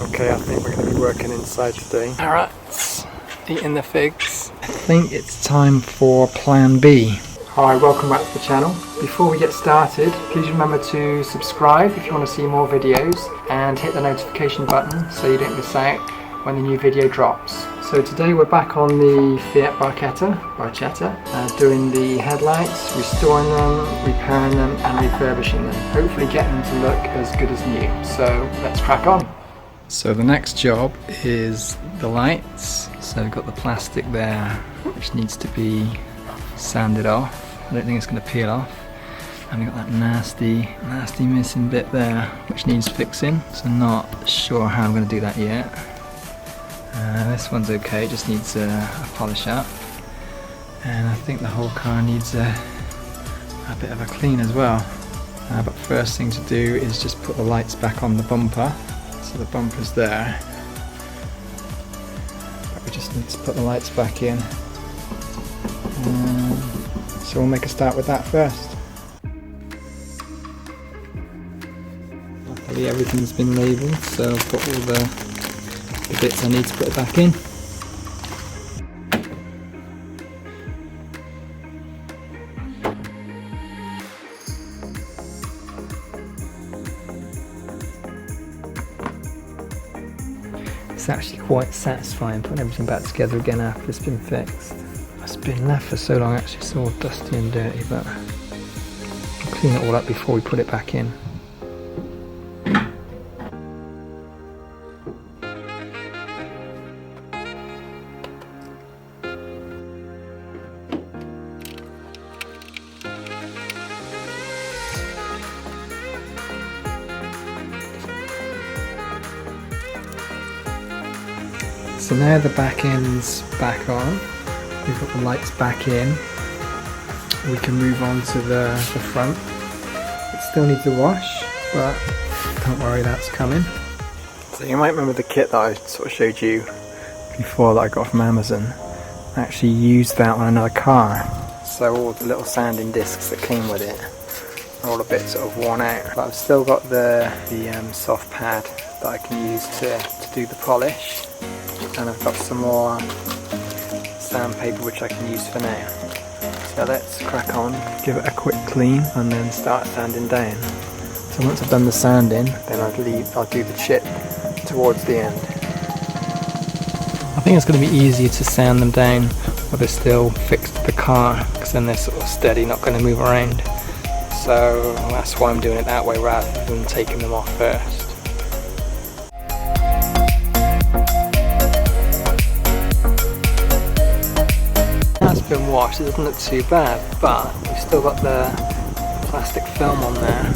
Okay, I think we're going to be working inside today. Alright, eating the figs. I think it's time for plan B. Hi, welcome back to the channel. Before we get started, please remember to subscribe if you want to see more videos and hit the notification button so you don't miss out when the new video drops. So today we're back on the Fiat Barchetta, doing the headlights, restoring them, repairing them and refurbishing them. Hopefully getting them to look as good as new. So let's crack on. So the next job is the lights. So we've got the plastic there which needs to be sanded off. I don't think it's going to peel off. And we've got that nasty missing bit there which needs fixing. So not sure how I'm going to do that yet. This one's okay, just needs a polish up. And I think the whole car needs a bit of a clean as well. But first thing to do is just put the lights back on the bumper. So the bumper's there. But we just need to put the lights back in. So we'll make a start with that first. Luckily everything's been labelled, so I've got all the bits I need to put it back in. It's actually quite satisfying putting everything back together again after it's been fixed. It's been left for so long, actually it's all dusty and dirty, but we'll clean it all up before we put it back in. So now the back end's back on, we've got the lights back in, we can move on to the front. It still needs a wash, but don't worry, that's coming. So you might remember the kit that I sort of showed you before that I got from Amazon. I actually used that on another car. So all the little sanding discs that came with it are all a bit sort of worn out. But I've still got the soft pad that I can use to do the polish. And I've got some more sandpaper which I can use for now. So let's crack on, give it a quick clean and then start sanding down. So once I've done the sanding, then I'll do the chip towards the end. I think it's going to be easier to sand them down while they're still fixed to the car, because then they're sort of steady, not going to move around. So that's why I'm doing it that way rather than taking them off first. That's been washed, it doesn't look too bad, but we've still got the plastic film on there.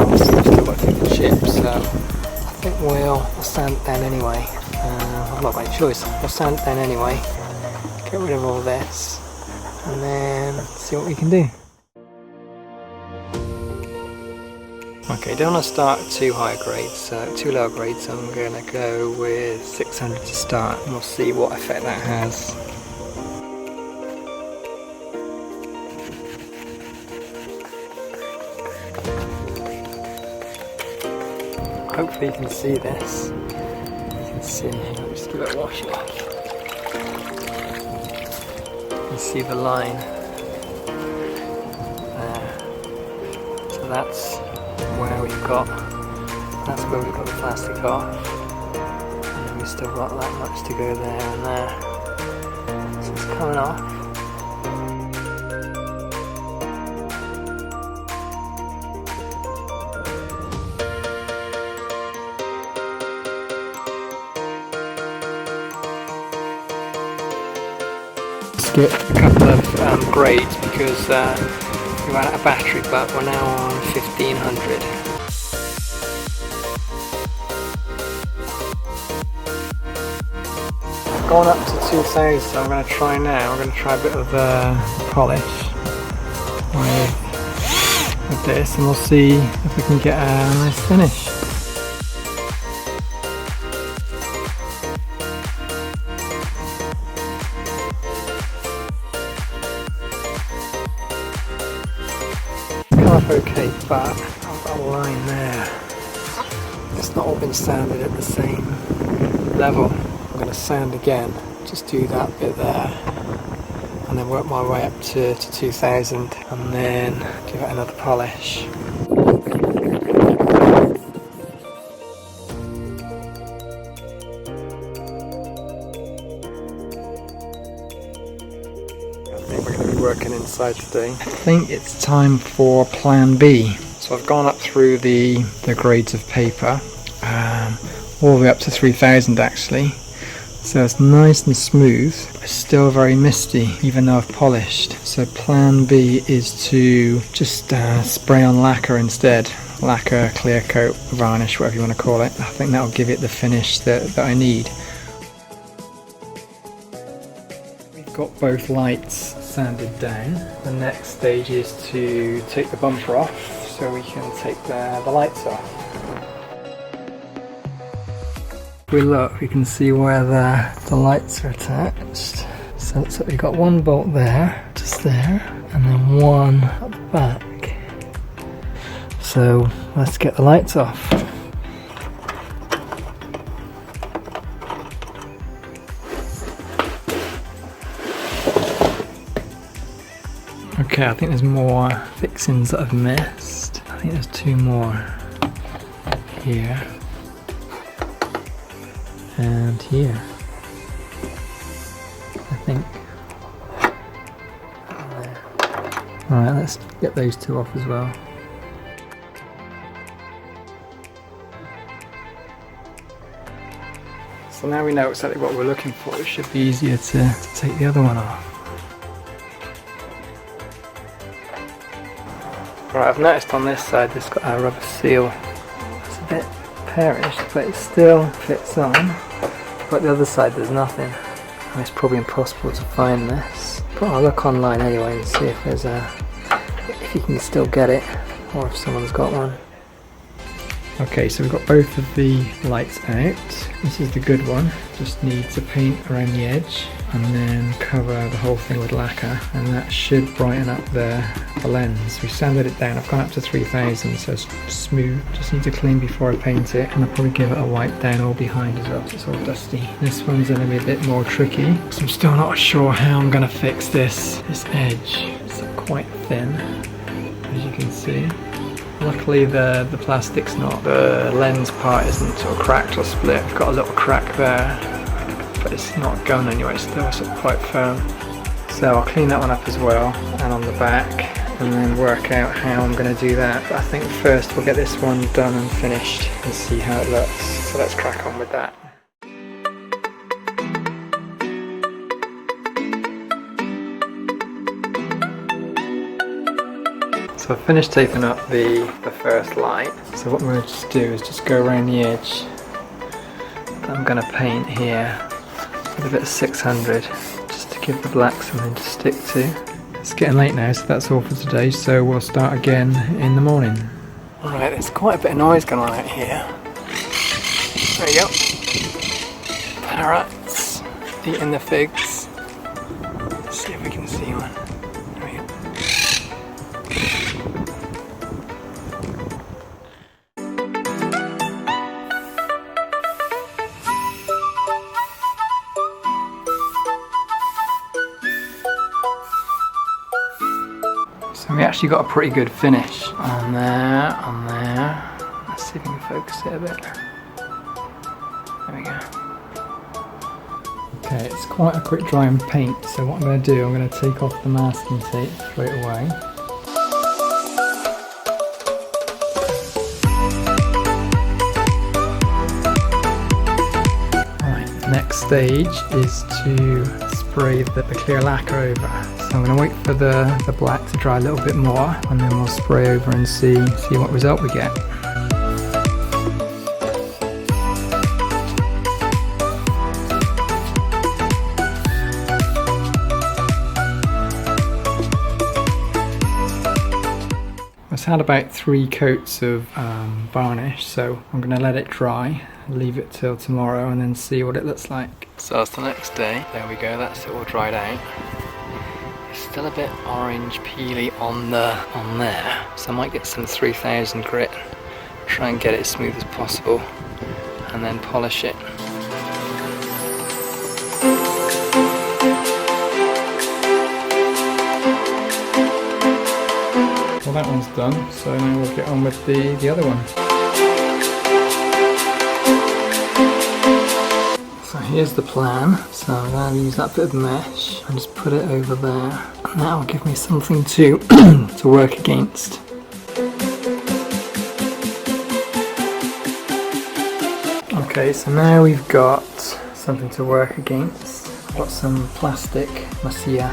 Obviously we've still got to do the chip, so I think we'll sand it down anyway. I've not got any choice, we'll sand it down anyway, get rid of all this, and then see what we can do. Okay, don't want to start too high grades, too low grades, so I'm going to go with 600 to start, and we'll see what effect that has. Hopefully you can see this. You can see, I'll just give it a wash off. You can see the line there. So that's where we've got the plastic off. And then we've still got that much to go there and there. So it's coming off. Skip a couple of grades because we ran out of battery, but we're now on 1500. I've gone up to 2000, so I'm going to try now. I'm going to try a bit of polish with this, and we'll see if we can get a nice finish. Okay, but I've got a line there. Just not all been sanded at the same level. I'm going to sand again, just do that bit there, and then work my way up to 2000, and then give it another polish. Working inside today. I think it's time for plan B. So I've gone up through the grades of paper, all the way up to 3000 actually. So it's nice and smooth, but it's still very misty even though I've polished. So plan B is to just spray on lacquer instead. Lacquer, clear coat, varnish, whatever you want to call it. I think that'll give it the finish that I need. We've got both lights sanded down. The next stage is to take the bumper off so we can take the lights off. If we look, we can see where the lights are attached. So looks like we've got one bolt there, just there, and then one at the back. So let's get the lights off. Okay, I think there's more fixings that I've missed. I think there's two more here and here, I think. Alright, let's get those two off as well. So now we know exactly what we're looking for, it should be easier to take the other one off. Right, I've noticed on this side this got a rubber seal. It's a bit perished, but it still fits on. But the other side there's nothing. And it's probably impossible to find this. But I'll look online anyway and see if there's if you can still get it, or if someone's got one. Okay, so we've got both of the lights out. This is the good one. Just need to paint around the edge and then cover the whole thing with lacquer, and that should brighten up the lens. We sanded it down. I've gone up to 3000, so it's smooth. Just need to clean before I paint it, and I'll probably give it a wipe down all behind as well, because it's all dusty. This one's going to be a bit more tricky, because I'm still not sure how I'm going to fix this edge. It's quite thin, as you can see. Luckily the plastic's not, the lens part isn't sort of cracked or split. I've got a little crack there, but it's not going anywhere, it's still sort of quite firm. So I'll clean that one up as well, and on the back, and then work out how I'm going to do that. But I think first we'll get this one done and finished and see how it looks. So let's crack on with that. So I've finished taping up the first light. So what I'm going to just do is just go around the edge. I'm going to paint here with a bit of 600 just to give the black something to stick to. It's getting late now, so that's all for today, so we'll start again in the morning. Alright, there's quite a bit of noise going on out here. There you go. Parrots eating the figs. Let's see if we can see one. There we go. So we actually got a pretty good finish on there, on there. Let's see if we can focus it a bit. There we go. Okay, it's quite a quick dry and paint, so what I'm going to do, I'm going to take off the masking tape straight away. Right, next stage is to spray the clear lacquer over. So I'm going to wait for the black to dry a little bit more, and then we'll spray over and see what result we get. I've had about 3 coats of varnish, so I'm going to let it dry, leave it till tomorrow, and then see what it looks like. So it's the next day. There we go, that's it all dried out. It's still a bit orange peely on there, so I might get some 3000 grit, try and get it as smooth as possible. and then polish it. Well, that one's done, so now we'll get on with the other one. So here's the plan. So I'm going to use that bit of mesh and just put it over there. And that will give me something to to work against. Okay, so now we've got something to work against. I've got some plastic Masia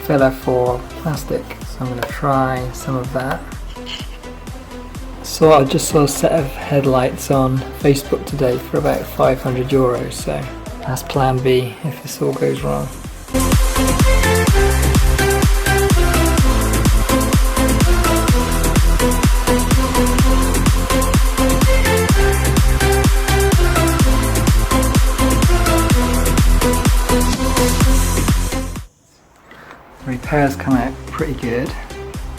filler for plastic, so I'm going to try some of that. So I just saw a set of headlights on Facebook today for about €500, so that's plan B if this all goes wrong. The repairs come out pretty good.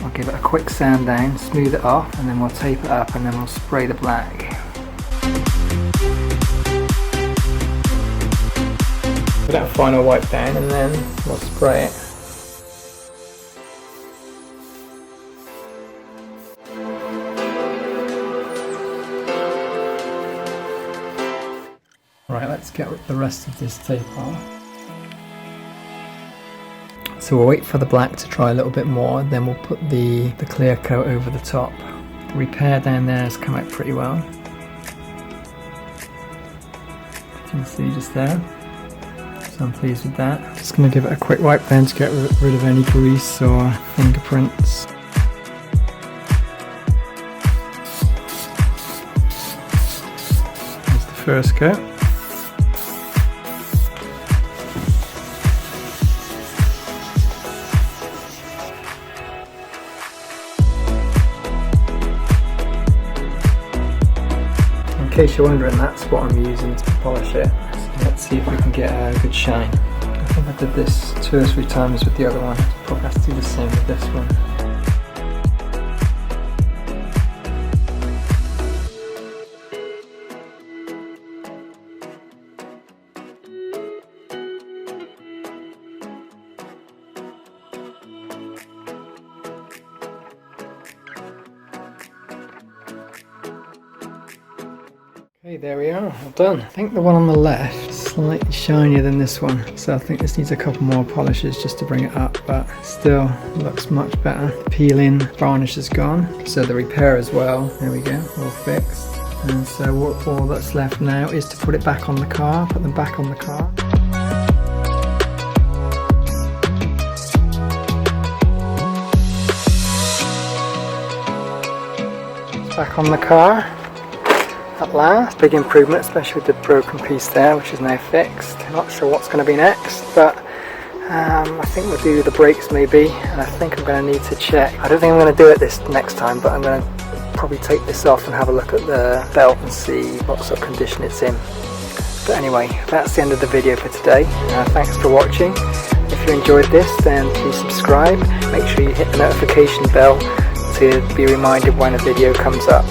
I'll give it a quick sand down, smooth it off, and then we'll tape it up and then we'll spray the black. Put that final wipe down and then we'll spray it. Right, let's get the rest of this tape off. So we'll wait for the black to dry a little bit more, then we'll put the clear coat over the top. The repair down there has come out pretty well. You can see just there. So I'm pleased with that. Just going to give it a quick wipe then to get rid of any grease or fingerprints. There's the first coat. In case you're wondering, that's what I'm using to polish it. So let's see if we can get a good shine. I think I did this 2 or 3 times with the other one. Probably have to do the same with this one. Okay, there we are, all done. I think the one on the left is slightly shinier than this one, so I think this needs a couple more polishes just to bring it up, but still looks much better. The peeling varnish is gone, so the repair as well. There we go, all fixed. And so all that's left now is to put it back on the car, put them back on the car. It's back on the car. At last, big improvement, especially with the broken piece there, which is now fixed. I'm not sure what's going to be next, but I think we'll do the brakes maybe, and I think I'm going to need to check. I don't think I'm going to do it this next time, but I'm going to probably take this off and have a look at the belt and see what sort of condition it's in. But anyway, that's the end of the video for today. Thanks for watching. If you enjoyed this, then please subscribe. Make sure you hit the notification bell to be reminded when a video comes up.